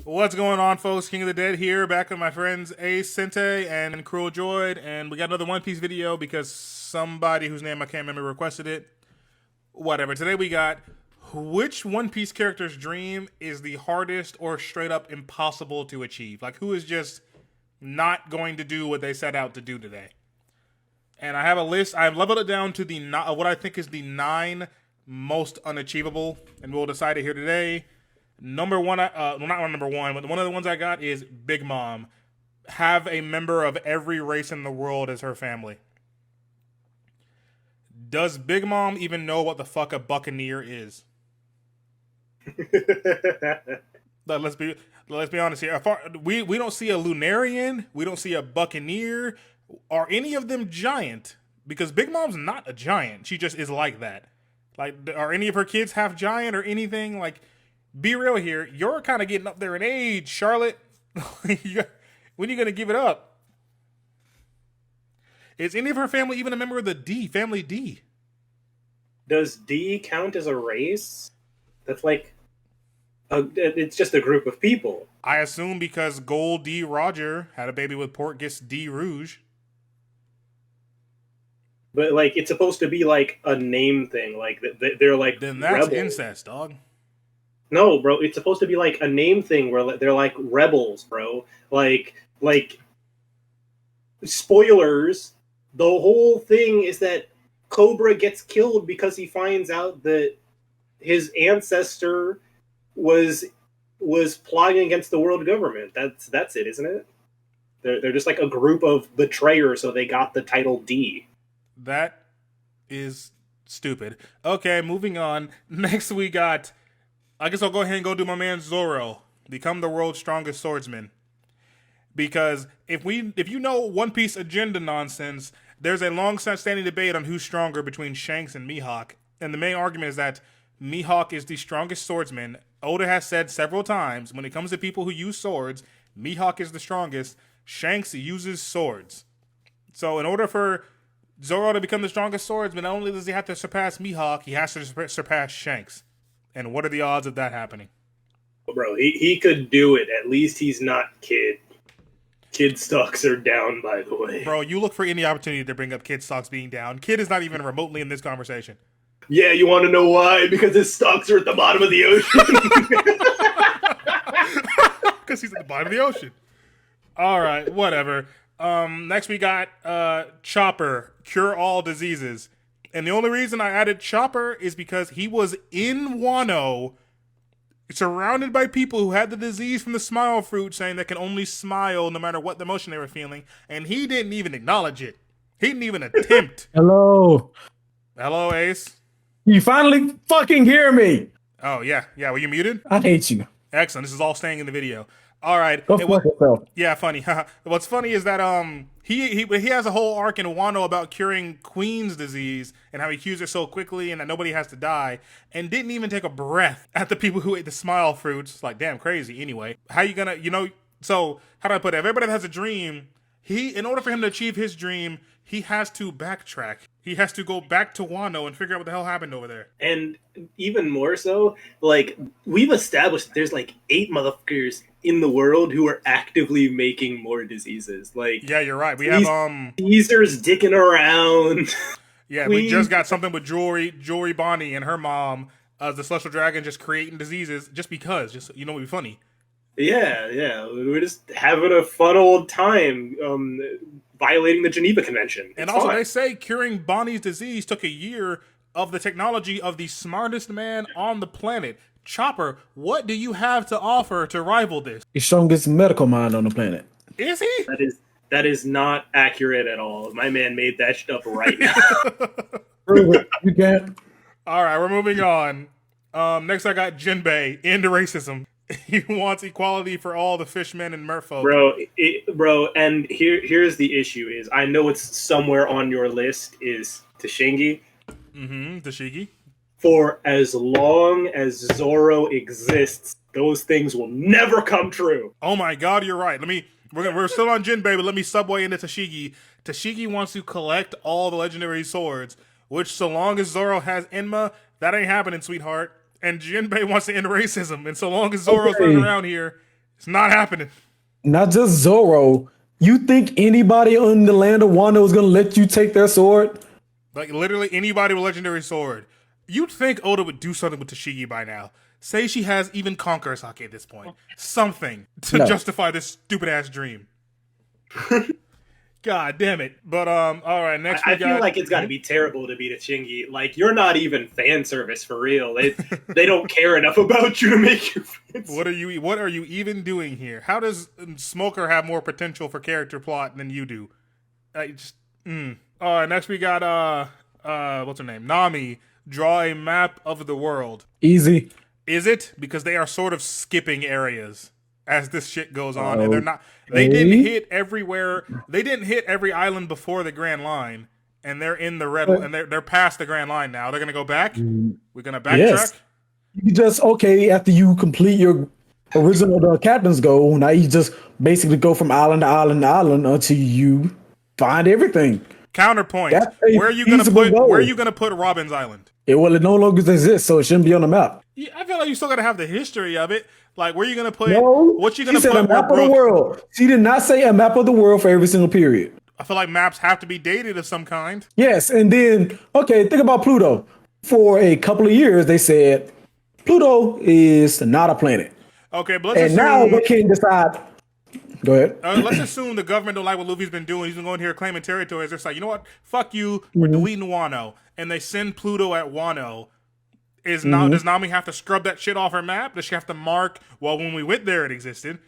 What's going on, folks? King of the Dead here, back with my friends Ace, Sente, and Cruel Droid, and we got another One Piece video because somebody whose name I can't remember requested it. Whatever. Today we got which One Piece character's dream is the hardest or straight up impossible to achieve? Like, who is just not going to do what they set out to do today? And I have a list. I've leveled it down to the what I think is the 9 most unachievable, and we'll decide it here today. Number one, well, not number one, but one of the ones I got is bigmom. Have a member of every race in the world as her family. Does bigmom even know what the fuck a buccaneer is? Let's be honest here. We don't see a Lunarian, we don't see a buccaneer. Are any of them giant? Because bigmom's not a giant. She just is like that. Like, are any of her kids half giant or anything? Like, be real here. You're kind of getting up there in age, Charlotte. When are you going to give it up? Is any of her family even a member of the D, family D? Does D count as a race? That's like, it's just a group of people. I assume because Gold D Roger had a baby with Portgas D Rouge. But, like, it's supposed to be, like, a name thing. Like, they're, like, then that's rebels. incest, dog. No, bro, it's supposed to be, like, a name thing where they're, like, rebels, bro. Like, spoilers, the whole thing is that Cobra gets killed because he finds out that his ancestor was plotting against the world government. That's it, isn't it? They're just, like, a group of betrayers, so they got the title D. That is stupid. Okay, moving on. Next we got, I guess I'll go ahead and go do my man Zoro. Become the world's strongest swordsman. Because if you know One Piece agenda nonsense, there's a long-standing debate on who's stronger between Shanks and Mihawk. And the main argument is that Mihawk is the strongest swordsman. Oda has said several times, when it comes to people who use swords, Mihawk is the strongest. Shanks uses swords. So in order for Zoro to become the strongest swordsman, not only does he have to surpass Mihawk, he has to surpass Shanks. And what are the odds of that happening? Bro, he could do it. At least he's not Kid. Kid stocks are down, by the way. Bro, you look for any opportunity to bring up Kid stocks being down. Kid is not even remotely in this conversation. Yeah, you want to know why? Because his stocks are at the bottom of the ocean. Because he's at the bottom of the ocean. All right, whatever. Next we got Chopper, cure all diseases. And the only reason I added Chopper is because he was in Wano, surrounded by people who had the disease from the smile fruit, saying they can only smile no matter what emotion they were feeling, and he didn't even acknowledge it. He didn't even attempt. Hello. Hello, Ace. You finally fucking hear me. Oh, yeah. Yeah, were you muted? I hate you. Excellent. This is all staying in the video. All right. Go fuck yourself. Yeah, funny. What's funny is that he has a whole arc in Wano about curing Queen's disease and how he cures it so quickly and that nobody has to die, and didn't even take a breath at the people who ate the smile fruits. Like, damn crazy. Anyway, how you gonna, so how do I put it? If everybody has a dream, in order for him to achieve his dream, he has to backtrack. He has to go back to Wano and figure out what the hell happened over there. And even more so, like, we've established there's like 8 motherfuckers in the world who are actively making more diseases. Like, yeah, you're right. We have Caesar's dicking around. Yeah, we just got something with Jory Bonnie and her mom as the Celestial Dragon just creating diseases just because. Just, it would be funny. Yeah. We're just having a fun old time violating the Geneva Convention. And also, they say curing Bonnie's disease took a year of the technology of the smartest man on the planet. Chopper, what do you have to offer to rival this? The strongest medical mind on the planet. Is he? That is not accurate at all. My man made that shit up right now. Prove it. You can't. All right, we're moving on. Next, I got Jinbe, end racism. He wants equality for all the fishmen and merfolk. Bro, and here's the issue is, I know it's somewhere on your list, is Tashigi. Tashigi. For as long as Zoro exists, those things will never come true. Oh my god, you're right. We're still on Jinbe, but let me subway into Tashigi. Tashigi wants to collect all the legendary swords, which so long as Zoro has Enma, that ain't happening, sweetheart. And Jinbei wants to end racism, and so long as Zoro's running around here, It's not happening. Not just Zoro. You think anybody on the land of Wano is gonna let you take their sword? Like, literally anybody with legendary sword. You'd think Oda would do something with Tashigi by now. Say she has even Conqueror Sake at this point. Something to justify this stupid-ass dream. God damn it. But, all right, next we got... I feel like it's got to be terrible to be Tashigi. Like, you're not even fan service for real. They don't care enough about you to make you fan What are you even doing here? How does Smoker have more potential for character plot than you do? Next we got, what's her name? Nami. Draw a map of the world. Easy. Is it? Because they are sort of skipping areas as this shit goes on, and they're not. They didn't hit everywhere. They didn't hit every island before the Grand Line, and they're in the red. And they're past the Grand Line now. They're gonna go back. We're gonna backtrack. Yes. You just after you complete your original captain's goal. Now you just basically go from island to island to island until you find everything. Counterpoint. Where are you gonna put Robin's Island? It no longer exists, so it shouldn't be on the map. Yeah, I feel like you still gotta have the history of it. Like, where are you gonna put? No, what you gonna she put? said a map of the world. She did not say a map of the world for every single period. I feel like maps have to be dated of some kind. Yes, and then think about Pluto. For a couple of years, they said Pluto is not a planet. Okay, but let's assume, now we can decide. Go ahead. Let's assume the government don't like what Luffy's been doing. He's been going here claiming territories. They're just like, you know what? Fuck you. We're deleting Wano, and they send Pluto at Wano. Does Nami have to scrub that shit off her map? Does she have to mark? Well, when we went there, it existed.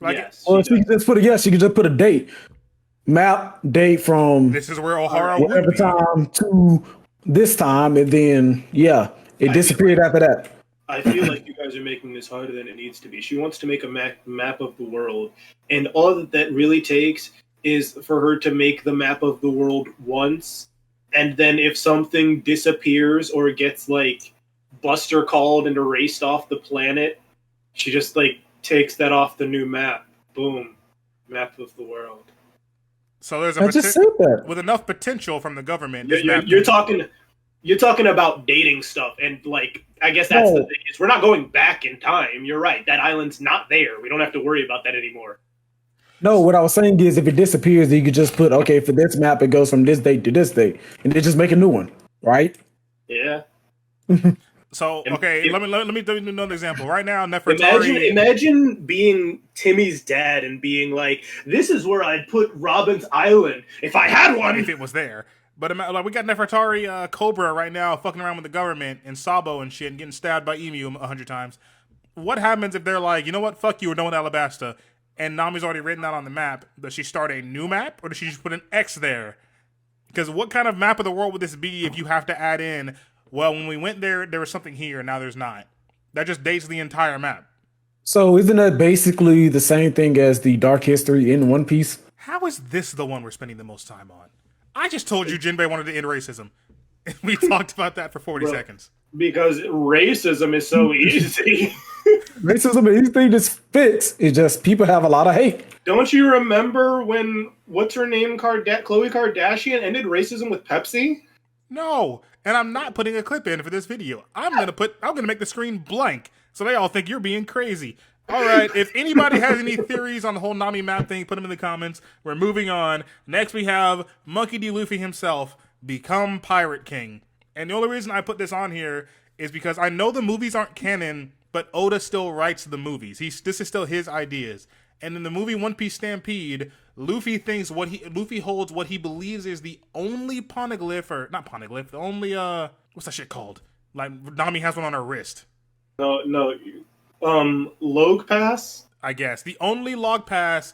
Like, yes. Well, she could just put a date. Map date from this is where Ohara whatever would be. time to this time, and then it disappeared after that. I feel like you guys are making this harder than it needs to be. She wants to make a map of the world, and all that really takes is for her to make the map of the world once, and then if something disappears or gets like Buster called and erased off the planet, she just like takes that off the new map. Boom, map of the world. So there's with enough potential from the government. You're talking about dating stuff, and like I guess that's the thing is we're not going back in time. You're right. That island's not there. We don't have to worry about that anymore. No, what I was saying is if it disappears, then you could just put for this map it goes from this date to this date, and then just make a new one, right? Yeah. So let me do another example. Right now, Nefertari. Imagine being Timmy's dad and being like, "This is where I'd put Robin's Island if I had one, if it was there." But like, we got Nefertari Cobra right now fucking around with the government and Sabo and shit and getting stabbed by Emu 100 times. What happens if they're like, you know what, fuck you, we're done with Alabasta, and Nami's already written that on the map? Does she start a new map, or does she just put an X there? Because what kind of map of the world would this be if you have to add in, well, when we went there, there was something here, now there's not? That just dates the entire map. So isn't that basically the same thing as the Dark History in One Piece? How is this the one we're spending the most time on? I just told you Jinbe wanted to end racism. We talked about that for 40 seconds. Because racism is so easy. Racism is anything just fits. It's just people have a lot of hate. Don't you remember when what's her name, Khloe Kardashian ended racism with Pepsi? No, and I'm not putting a clip in for this video. I'm gonna make the screen blank so they all think you're being crazy. All right, if anybody has any theories on the whole Nami map thing, put them in the comments. We're moving on. Next, we have Monkey D. Luffy himself become Pirate King. And the only reason I put this on here is because I know the movies aren't canon, but Oda still writes the movies. This is still his ideas. And in the movie One Piece Stampede, Luffy holds what he believes is the only poneglyph, or not poneglyph, the only what's that shit called? Like Nami has one on her wrist. No. Log Pass? I guess. The only log pass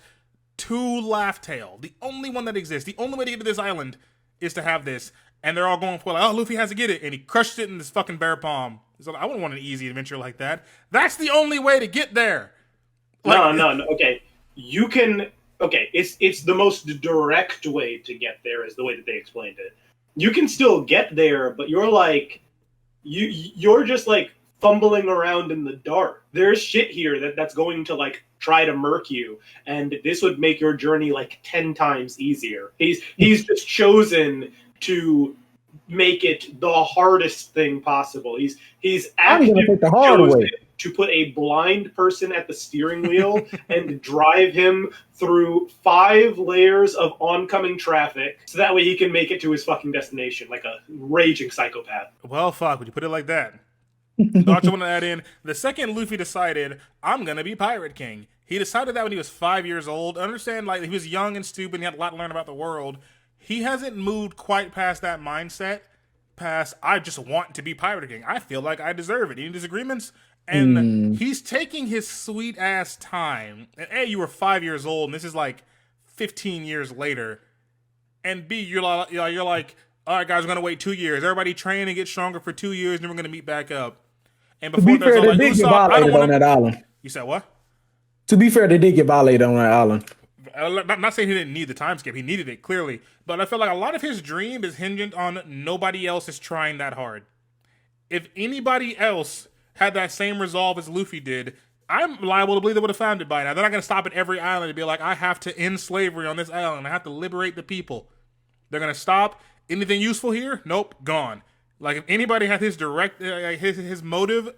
to Laugh Tale. The only one that exists. The only way to get to this island is to have this. And they're all going for like, oh, Luffy has to get it. And he crushed it in this fucking bear palm. So I wouldn't want an easy adventure like that. That's the only way to get there. Like, no. Okay. You can... Okay, it's the most direct way to get there is the way that they explained it. You can still get there, but you're like... You're just like fumbling around in the dark. There's shit here that's going to like try to murk you, and this would make your journey like 10 times easier. He's just chosen to make it the hardest thing possible. He's I'm gonna take the hard way. to put a blind person at the steering wheel and drive him through 5 layers of oncoming traffic so that way he can make it to his fucking destination like a raging psychopath. Well, fuck, would you put it like that? I also want to add in, the second Luffy decided, I'm going to be Pirate King. He decided that when he was 5 years old. Understand, like, he was young and stupid and he had a lot to learn about the world. He hasn't moved quite past that mindset, past, I just want to be Pirate King. I feel like I deserve it. Any disagreements? And he's taking his sweet-ass time. And A, you were 5 years old, and this is like 15 years later. And B, you're like, all right, guys, we're going to wait 2 years. Everybody train and get stronger for 2 years, and then we're going to meet back up. And before there's all like, Usopp, I don't want on that island. You said what? To be fair, they did get violated on that island. I'm not saying he didn't need the time skip. He needed it, clearly. But I feel like a lot of his dream is hinged on nobody else is trying that hard. If anybody else had that same resolve as Luffy did, I'm liable to believe they would have found it by now. They're not going to stop at every island and be like, I have to end slavery on this island. I have to liberate the people. They're going to stop. Anything useful here? Nope, gone. Like, if anybody had his direct, his motive,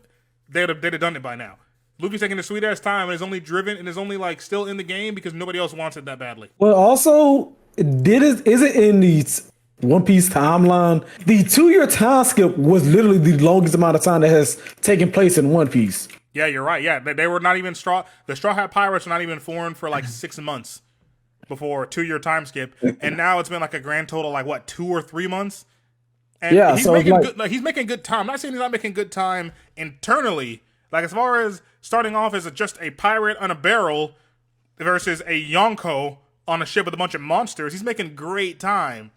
they'd have done it by now. Luffy's taking a sweet ass time and is only driven and is only like still in the game because nobody else wants it that badly. Well, also, is it in the One Piece timeline? The 2-year time skip was literally the longest amount of time that has taken place in One Piece. Yeah, you're right. Yeah, they were not even the Straw Hat Pirates were not even formed for like 6 months before 2-year time skip, and now it's been like a grand total like what 2 or 3 months. And yeah, he's so making he's making good time. I'm not saying he's not making good time internally. Like, as far as starting off as just a pirate on a barrel versus a Yonko on a ship with a bunch of monsters, he's making great time.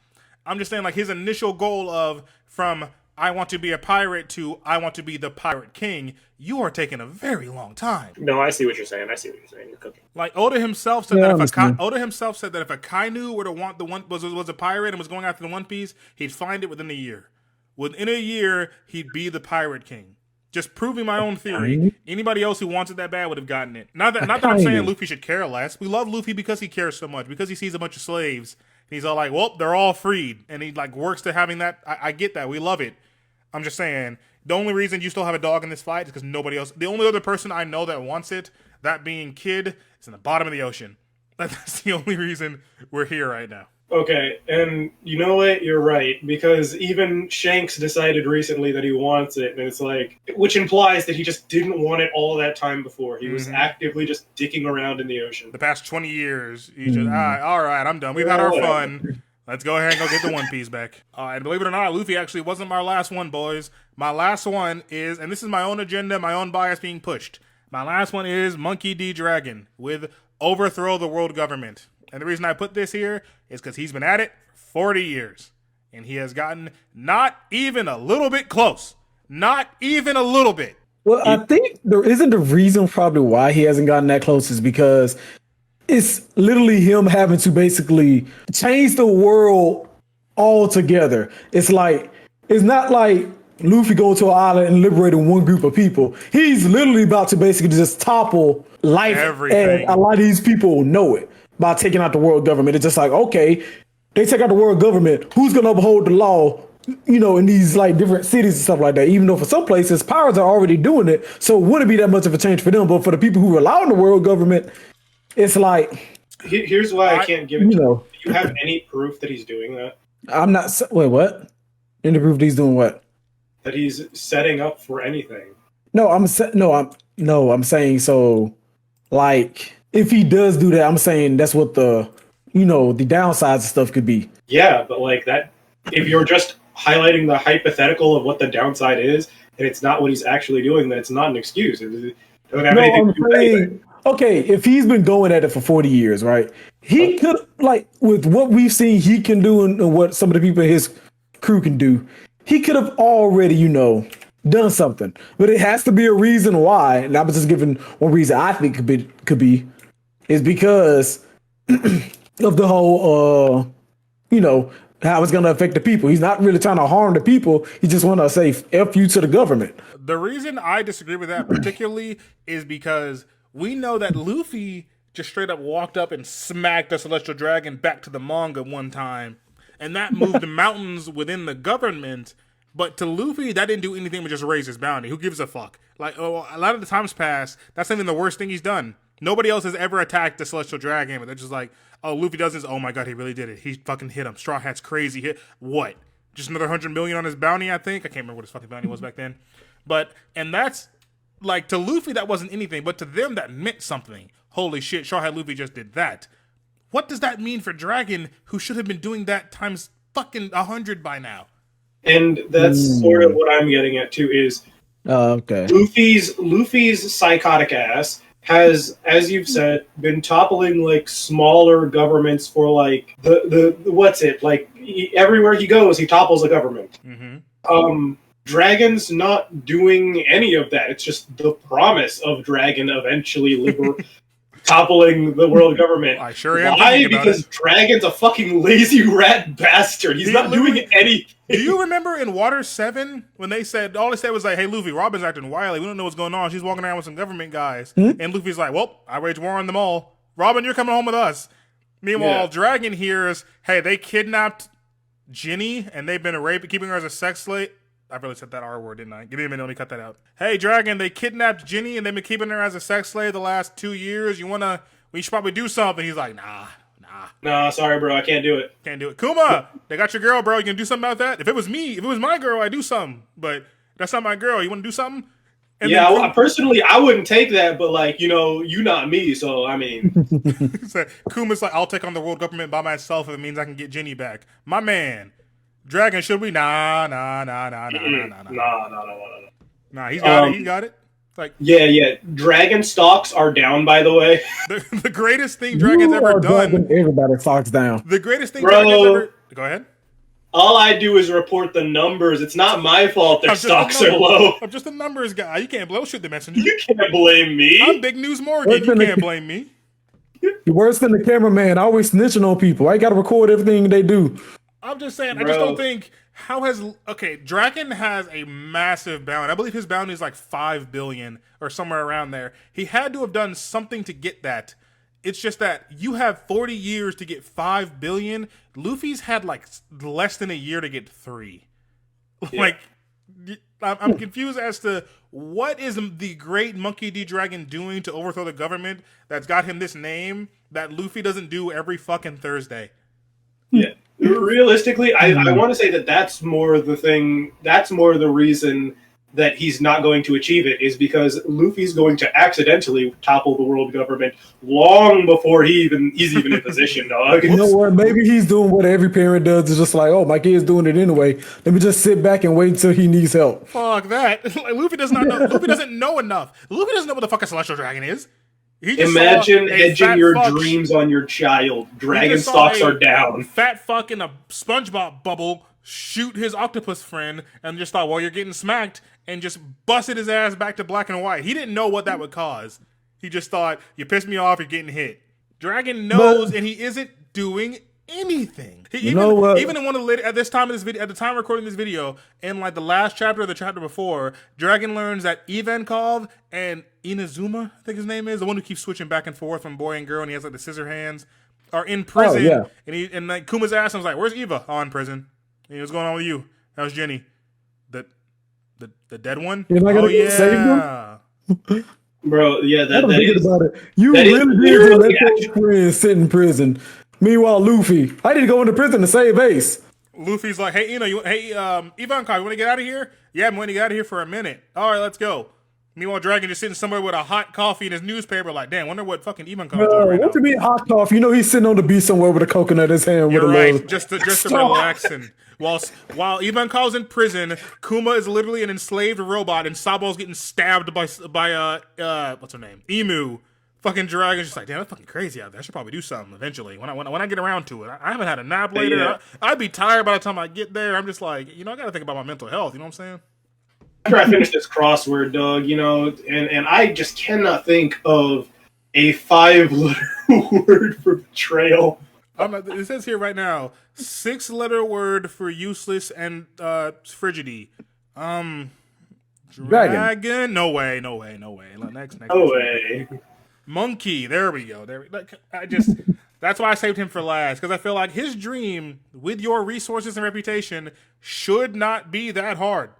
I'm just saying, like, his initial goal of from I want to be a pirate to I want to be the Pirate King, you are taking a very long time. No, I see what you're saying. You're cooking. Like, Oda himself said that if a Kainu were to want was a pirate and was going after the One Piece, he'd find it within a year. Within a year, he'd be the Pirate King. Just proving my own theory. Anybody else who wants it that bad would have gotten it. Not that I'm saying Luffy should care less. We love Luffy because he cares so much, because he sees a bunch of slaves. And he's all like, well, they're all freed. And he like works to having that. I get that. We love it. I'm just saying, the only reason you still have a dog in this fight is because nobody else. The only other person I know that wants it, that being Kid, is in the bottom of the ocean. That's the only reason we're here right now. Okay, and you know what? You're right, because even Shanks decided recently that he wants it, and it's like, which implies that he just didn't want it all that time before. He was actively just dicking around in the ocean. The past 20 years, he's just, all right, I'm done. We've had our fun. Let's go ahead and go get the One Piece back. And believe it or not, Luffy actually wasn't my last one, boys. My last one is, and this is my own agenda, my own bias being pushed. My last one is Monkey D. Dragon with Overthrow the World Government. And the reason I put this here is because he's been at it for 40 years. And he has gotten not even a little bit close. Not even a little bit. Well, I think there isn't a reason probably why he hasn't gotten that close is because it's literally him having to basically change the world altogether. It's not like Luffy going to an island and liberating one group of people. He's literally about to basically just topple life. Everything. And a lot of these people know it by taking out the world government. It's just like, okay, they take out the world government. Who's going to uphold the law, in these like different cities and stuff like that? Even though for some places, pirates are already doing it. So it wouldn't be that much of a change for them. But for the people who rely on the world government, it's like... Here's why I can't give it to you. Do you have any proof that he's doing that? I'm not... Wait, what? Any proof that he's doing what? That he's setting up for anything. I'm saying, so, like... If he does do that, I'm saying that's what the downsides of stuff could be. Yeah, but like that, if you're just highlighting the hypothetical of what the downside is, and it's not what he's actually doing, then it's not an excuse. It doesn't have anything to do with anything. Okay, if he's been going at it for 40 years, right? He could, like, with what we've seen he can do and what some of the people in his crew can do, he could have already, done something. But it has to be a reason why, and I'm just giving one reason I think could be is because of the whole, how it's going to affect the people. He's not really trying to harm the people. He just want to say F you to the government. The reason I disagree with that particularly is because we know that Luffy just straight up walked up and smacked a Celestial Dragon back to the manga one time. And that moved the mountains within the government But to Luffy, that didn't do anything but just raise his bounty. Who gives a fuck? Like, oh, a lot of the times past, that's not even the worst thing he's done. Nobody else has ever attacked the Celestial Dragon, but they're just like, oh, Luffy does this. Oh my god, he really did it. He fucking hit him. Straw Hat's crazy. Hit what? Just another 100 million on his bounty, I think. I can't remember what his fucking bounty was back then. But, and that's, like, to Luffy, that wasn't anything. But to them, that meant something. Holy shit, Straw Hat Luffy just did that. What does that mean for Dragon, who should have been doing that times fucking 100 by now? And that's sort of what I'm getting at too. Is okay. Luffy's psychotic ass has, as you've said, been toppling like smaller governments for like the what's it like? Everywhere he goes, he topples a government. Mm-hmm. Dragon's not doing any of that. It's just the promise of Dragon eventually toppling the world government. I sure am. Why? Because Dragon's a fucking lazy rat bastard. He's not doing anything. Do you remember in Water 7 when they said, all they said was like, hey, Luffy, Robin's acting wily. We don't know what's going on. She's walking around with some government guys. And Luffy's like, well, I wage war on them all. Robin, you're coming home with us. Meanwhile, Dragon hears, hey, they kidnapped Ginny and they've been keeping her as a sex slave. I really said that R word, didn't I? Give me a minute, let me cut that out. Hey, Dragon, they kidnapped Ginny and they've been keeping her as a sex slave the last 2 years. We should probably do something. He's like, nah. Nah, sorry, bro, I can't do it. Can't do it. Kuma, they got your girl, bro. You can do something about that? If it was my girl, I'd do something. But that's not my girl. You want to do something? And personally, I wouldn't take that, but like, you not me, so I mean. Kuma's like, I'll take on the world government by myself if it means I can get Ginny back. My man. Dragon, should we? Nah. Nah, he's got it. It's like, yeah. Dragon stocks are down, by the way. The greatest thing Dragon's ever done. Everybody stocks down. The greatest thing Dragon's ever. Go ahead. All I do is report the numbers. It's not my fault their stocks are low. I'm just a numbers guy. You can't blame. Shoot the messenger. You can't blame me. I'm Big News Morgan. You can't blame me. You're worse than the cameraman. Always snitching on people. I got to record everything they do. I'm just saying, I just don't think, Dragon has a massive bounty. I believe his bounty is like 5 billion or somewhere around there. He had to have done something to get that. It's just that you have 40 years to get 5 billion. Luffy's had like less than a year to get 3. Yeah. Like, I'm confused as to what is the great Monkey D. Dragon doing to overthrow the government that's got him this name that Luffy doesn't do every fucking Thursday. Yeah. Realistically, I want to say that's more the thing. That's more the reason that he's not going to achieve it is because Luffy's going to accidentally topple the world government long before he's even in position, dog. You know what? Maybe he's doing what every parent does. Is just like, oh, my kid's doing it anyway. Let me just sit back and wait until he needs help. Fuck that. Luffy does not know. Luffy doesn't know enough. Luffy doesn't know what the fuck a Celestial Dragon is. Imagine edging your dreams on your child. Dragon stocks are down. Fat fuck in a SpongeBob bubble shoot his octopus friend and just thought, well, you're getting smacked, and just busted his ass back to black and white. He didn't know what that would cause. He just thought, you pissed me off, you're getting hit. Dragon knows, and he isn't doing anything. Even in one of the at this time of this video, at the time of recording this video, in like the last chapter or the chapter before, Dragon learns that Ivankov and Inazuma, I think his name is, the one who keeps switching back and forth from boy and girl, and he has like the scissor hands, are in prison. Oh, yeah. And like Kuma's asked him, was like, "Where's Eva?" "Oh, in prison." And what's going on with you? How's Jenny? The dead one? You're not gonna save them? Bro, yeah, that is about it. You really did let those friends sit in prison. Meanwhile, Luffy, I need to go into prison to save Ace. Luffy's like, hey, Ivankov, you want to get out of here? Yeah, I'm going to get out of here for a minute. All right, let's go. Meanwhile, Dragon just sitting somewhere with a hot coffee in his newspaper, like, damn, wonder what fucking Ivankov's doing right now. What do you mean hot coffee? You know he's sitting on the beach somewhere with a coconut in his hand. You're with right, a just to relax. And while Ivankov's in prison, Kuma is literally an enslaved robot, and Sabo's getting stabbed by what's her name? Emu. Fucking Dragon's just like, damn, that's fucking crazy out there. I should probably do something eventually when I get around to it. I haven't had a nap later. Yeah. I'd be tired by the time I get there. I'm just like, I got to think about my mental health. You know what I'm saying? After I finish this crossword, Doug, and I just cannot think of a 5-letter word for betrayal. It says here right now, 6-letter word for useless and frigidy. Dragon? No way. Next. No way. Monkey. There we go. That's why I saved him for last, because I feel like his dream, with your resources and reputation, should not be that hard.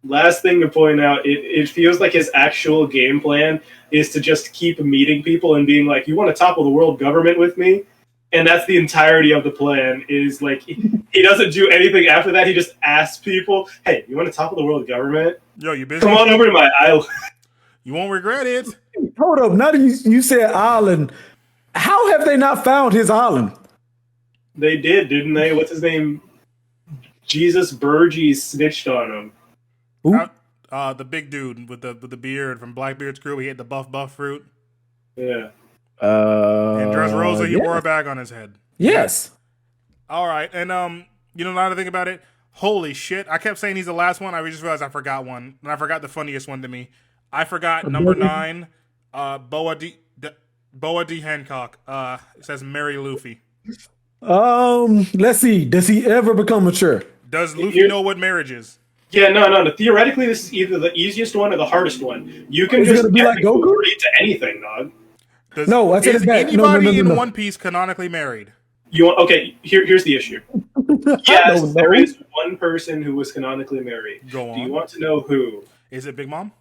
Last thing to point out, it feels like his actual game plan is to just keep meeting people and being like, you want to topple the world government with me? And that's the entirety of the plan, is like, he doesn't do anything after that. He just asks people, hey, you want to topple the world government? Yo, you busy? Come on over to my island. You won't regret it. Hold up. Now that you said island, how have they not found his island? They did, didn't they? What's his name? Jesus Burgess snitched on him. The big dude with the beard from Blackbeard's crew. He ate the buff fruit. Yeah. And Dressrosa, he wore a bag on his head. Yes. All right, and you know, now to think about it, holy shit! I kept saying he's the last one. I just realized I forgot one, and I forgot the funniest one to me. I forgot number 9, Boa D Hancock. It says marry Luffy. Let's see. Does he ever become mature? Does Luffy know what marriage is? Yeah, no. Theoretically, this is either the easiest one or the hardest one. You can just be like Goku? agree to anything, dog. No, I said is it back. anybody No. in One Piece canonically married? Here's the issue. Yes, there is one person who was canonically married. Go on. Do you want to know who? Is it Big Mom?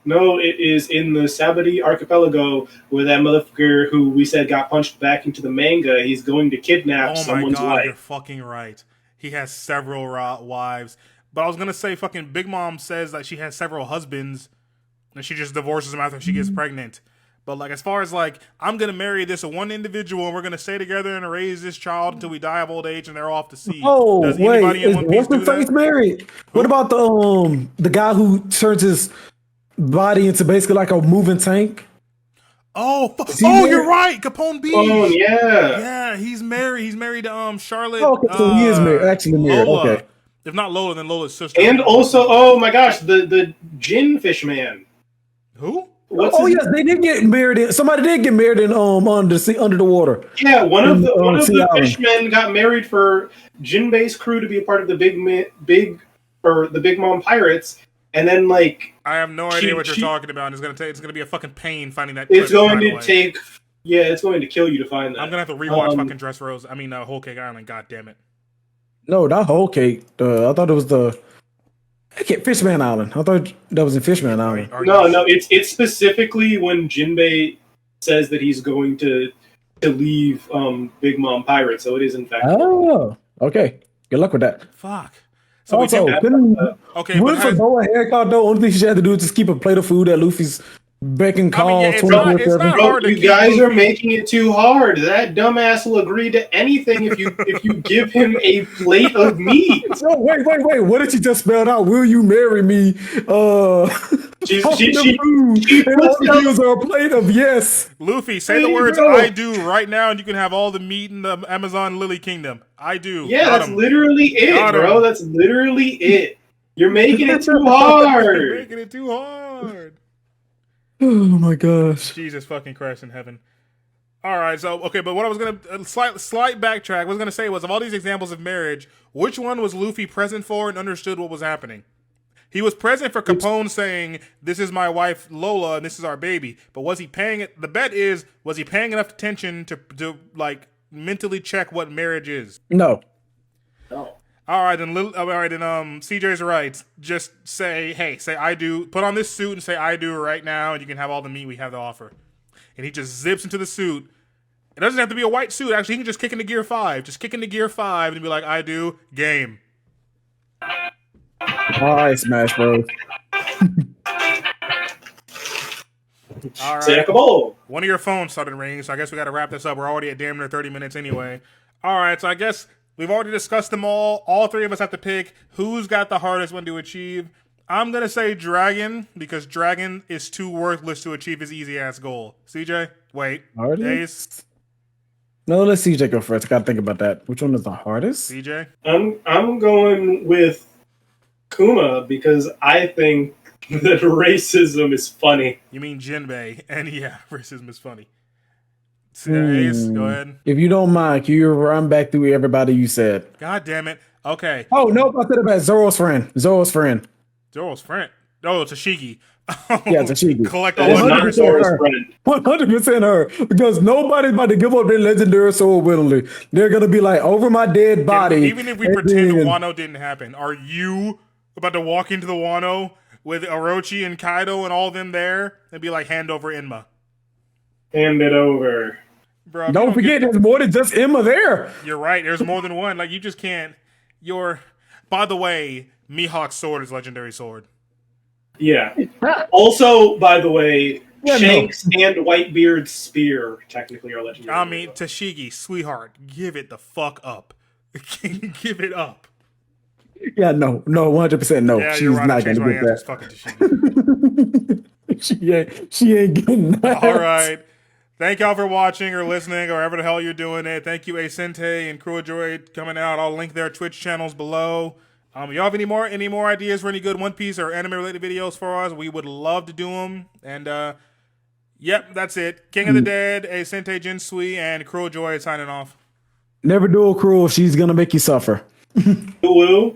No, it is in the Sabati archipelago where that motherfucker who we said got punched back into the manga. He's going to kidnap someone's wife. You're fucking right. He has several wives. But I was gonna say, fucking Big Mom says that she has several husbands, and she just divorces them after she gets pregnant. But like, as far as like, I'm gonna marry this one individual, and we're gonna stay together and raise this child until we die of old age, and they're off to sea. Oh, does wait, anybody in One Piece do that? married? What about the guy who turns his body into basically like a moving tank? Oh, married? You're right, Capone Beach. Oh yeah, yeah, he's married. He's married to Charlotte. Oh, okay, so he is married. Actually married. Lola. Okay. If not Lola, then Lola's sister. and also, oh my gosh, the Gin Fish Man. Who? Yes, they did get married. Somebody did get married in under the water. Yeah, one of the Island. fishmen got married for Jinbe's crew to be a part of the Big Mom Pirates, and then like I have no idea what you're talking about. It's gonna be a fucking pain finding that. It's going to take. Yeah, it's going to kill you to find that. I'm gonna have to rewatch fucking Dressrosa. I mean, Whole Cake Island. God damn it. No, not Whole Cake. I thought it was Fishman Island. I thought that was in Fishman Island. No, it's specifically when Jinbei says that he's going to leave Big Mom Pirate, so it is in fact. Oh, okay. Good luck with that. Fuck. So Also, okay, what for Boa Hancock though? Only thing she had to do is just keep a plate of food at Luffy's beck and call. It's not hard to you guys are making it too hard. That dumbass will agree to anything if you give him a plate of meat. No, wait. What did she just spell out? Will you marry me? She gives her a plate of yes. Luffy, say the words "I do" right now, and you can have all the meat in the Amazon Lily Kingdom. I do. Yeah, that's literally it, bro. That's literally it. You're making it too hard. You're making it too hard. Oh my gosh. Jesus fucking Christ in heaven. All right, so, okay, but what I was going to, slight backtrack, what I was going to say was, of all these examples of marriage, which one was Luffy present for and understood what was happening? He was present for Capone saying, this is my wife Lola and this is our baby, but was he paying it, the bet is, was he paying enough attention to like, mentally check what marriage is? No. All right, then CJ's right. Just say I do. Put on this suit and say I do right now, and you can have all the meat we have to offer. And he just zips into the suit. It doesn't have to be a white suit. Actually, he can just kick into gear 5. Just kick into gear 5 and be like, I do. Game. All right, Smash Bros. All right. One of your phones started ringing, so I guess we got to wrap this up. We're already at damn near 30 minutes anyway. All right, so I guess we've already discussed them all. All three of us have to pick who's got the hardest one to achieve. I'm going to say Dragon, because Dragon is too worthless to achieve his easy-ass goal. CJ? Wait. Ace? No, let CJ go first. I got to think about that. Which one is the hardest? CJ? I'm going with Kuma, because I think that racism is funny. You mean Jinbe, and yeah, racism is funny. Ace, go ahead. If you don't mind, can you run back through everybody you said? God damn it. Okay. Oh, nope, I said about Zoro's friend. Zoro's friend? Oh, Tashigi. Yeah, Tashigi. Collect all That is the not nerds. Zoro's friend. 100% her, because nobody's about to give up their legendary sword willingly. They're gonna be like, over my dead body. Even if we and pretend then- Wano didn't happen, are you about to walk into the Wano with Orochi and Kaido and all them there and be like, hand over Enma? Hand it over. Bro, if you Don't forget, there's more than just Emma there. you're right. There's more than one. Like, you just can't. By the way, Mihawk's sword is legendary sword. Yeah. Also, by the way, Yeah, Shanks and Whitebeard's spear technically are legendary. I mean, Tashigi, sweetheart, give it the fuck up. Give it up. Yeah, no, 100% no. Yeah, She's you're right. I not changed gonna my get answer. It's that. fucking Tashigi. She ain't getting that. All right. Thank y'all for watching or listening or whatever the hell you're doing it. Thank you, Asente and Crew of Joy coming out. I'll link their Twitch channels below. Y'all have any more ideas for any good One Piece or anime related videos for us? We would love to do them. And yep, that's it. King of the Dead, Asente Jinsui, and Crew of Joy signing off. Never do a cruel if she's gonna make you suffer. Woo.